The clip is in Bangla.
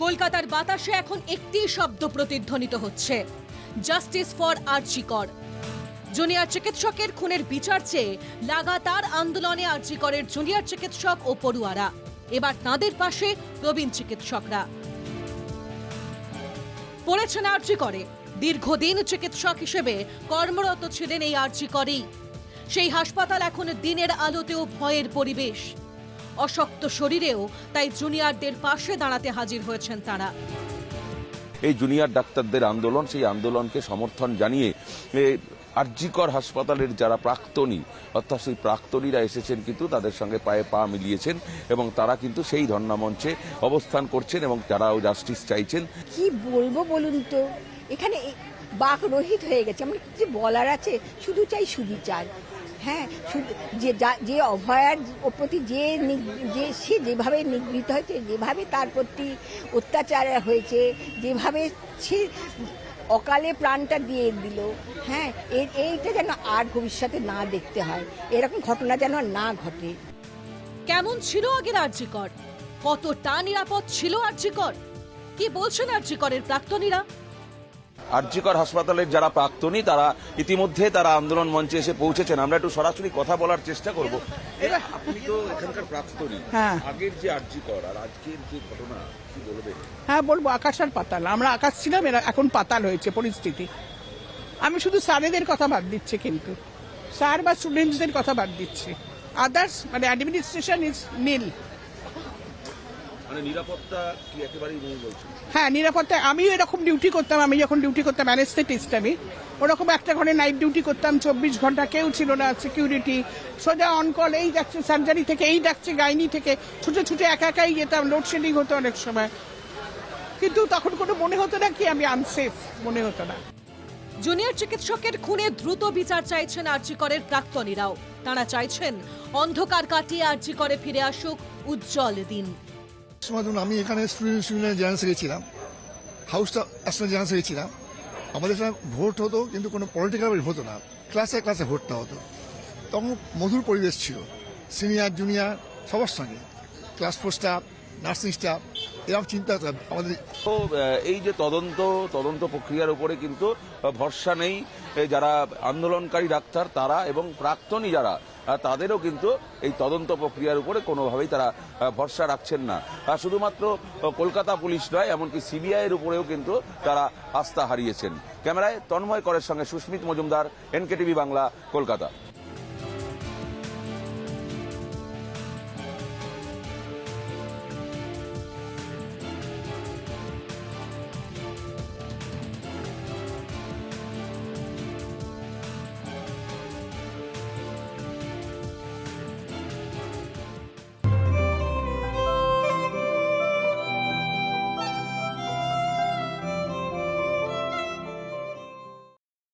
কলকাতার বাতাসে এখন একটি শব্দ প্রতিধ্বনিত হচ্ছে, জাস্টিস ফর আরজি কর। জুনিয়র চিকিৎসকের খুনের বিচার চেয়ে লাগাতার আন্দোলনে আরজি করের জুনিয়র চিকিৎসক ও পড়ুয়ারা। এবার তাঁদের পাশে প্রবীণ চিকিৎসকরা পড়েছেন আরজি করে। দীর্ঘদিন চিকিৎসক হিসেবে কর্মরত ছিলেন এই আরজি করেই। সেই হাসপাতাল এখন দিনের আলোতেও ভয়ের পরিবেশ। অশক্ত শরীরেও তাই জুনিয়রদের পাশে দাঁড়াতে হাজির হয়েছেন তারা। এই জুনিয়র ডাক্তারদের আন্দোলন, সেই আন্দোলনকে সমর্থন জানিয়ে আরজি কর হাসপাতালের যারা প্রাক্তনী, অর্থাৎ সেই প্রাক্তনীরা এসেছেন, কিন্তু তাদের সঙ্গে পায়ে পা মিলিয়েছেন এবং তারা কিন্তু সেই ধর্ণা মঞ্চে অবস্থান করছেন এবং তারাও জাস্টিস চাইছেন। কি বলবো বলুন তো, এখানে বাক রহিত হয়ে গেছে। আমার যে বলার আছে, শুধু চাই সুবিচার। হ্যাঁ, যে অভয়ার প্রতি যে সে যেভাবে নিগৃহীত হয়েছে, যেভাবে তার প্রতি অত্যাচার হয়েছে, যেভাবে সে অকালে প্রাণটা দিয়ে দিল, হ্যাঁ, এইটা যেন আর ভবিষ্যতে না দেখতে হয়, এরকম ঘটনা যেন না ঘটে। কেমন ছিল আগের আরজি কর? কতটা নিরাপদ ছিল আরজি কর? কি বলছেন আরজি করের প্রাক্তনীরা? আরজি কর হাসপাতালের যারা প্রাক্তনী, তারা ইতিমধ্যে তারা আন্দোলন মঞ্চে এসে পৌঁছেছেন। আমরা একটু সরাসরি কথা বলার চেষ্টা করব। আপনি তো এখানকার প্রাক্তনী, আগের যে আরজি কর আর আজকের যে ঘটনা, কি বলবেন? হ্যাঁ, বলবো আকাশ আর পাতাল। আমরা আকাশ ছিলাম, এখন পাতাল হয়েছে পরিস্থিতি। আমি শুধু স্যারেদের কথা বাদ দিচ্ছি, কিন্তু স্যার বা স্টুডেন্টসদের কথা বাদ দিচ্ছি। আদার্স মানে অ্যাডমিনিস্ট্রেশন ইজ নীল। মানে নিরাপত্তা কি একেবারেই নেই বলছেন? হ্যাঁ, নিরাপত্তা। আমিও এরকম ডিউটি করতাম। আমি যখন ডিউটি করতাম অ্যানেস্থেটিস্ট, আমি ওরকম একটা ঘরে নাইট ডিউটি করতাম, 24 ঘন্টা, কেউ ছিল না, সিকিউরিটি সোজা অন কল। এই যাচ্ছে সার্জারি থেকে, এই ডাকছে গাইনি থেকে, ছুটে ছুটে একা একাই যেতাম। লোডশেডিং হতো অনেক সময়, কিন্তু তখন কোনো মনে হতো না কি আমি আনসেফ, মনে হতো না। জুনিয়র চিকিৎসকের খুনে দ্রুত বিচার চাইছেন আরজি করের প্রাক্তনীরাও। তারা চাইছেন অন্ধকার কাটিয়ে আরজি করে ফিরে আসুক উজ্জ্বল দিন। আমি এখানে স্টুডেন্ট জেনারেল সেক্রেটারি, হাউসটা অ্যাসিস্ট্যান্ট জেনারেল সেক্রেটারি ছিলাম। আমাদের এখানে ভোট হতো, কিন্তু কোনো পলিটিক্যাল হতো না, ক্লাসে ক্লাসে ভোটটা হতো। তখন মধুর পরিবেশ ছিল, সিনিয়র জুনিয়র সবার সঙ্গে, ক্লাস 4 স্টাফ, নার্সিং স্টাফ, এরকম চিন্তা আমাদের। তো এই যে তদন্ত প্রক্রিয়ার উপরে কিন্তু ভরসা নেই যারা আন্দোলনকারী ডাক্তার তারা, এবং প্রাক্তনী যারা, তাদেরও কিন্তু এই তদন্ত প্রক্রিয়ার উপরে কোনোভাবেই তারা ভরসা রাখছেন না। শুধুমাত্র কলকাতা পুলিশ নয়, এমনকি সিবিআই এর উপরেও কিন্তু তারা আস্থা হারিয়েছেন। ক্যামেরায় তন্ময় করের সঙ্গে সুস্মিত মজুমদার, NKTV বাংলা, কলকাতা।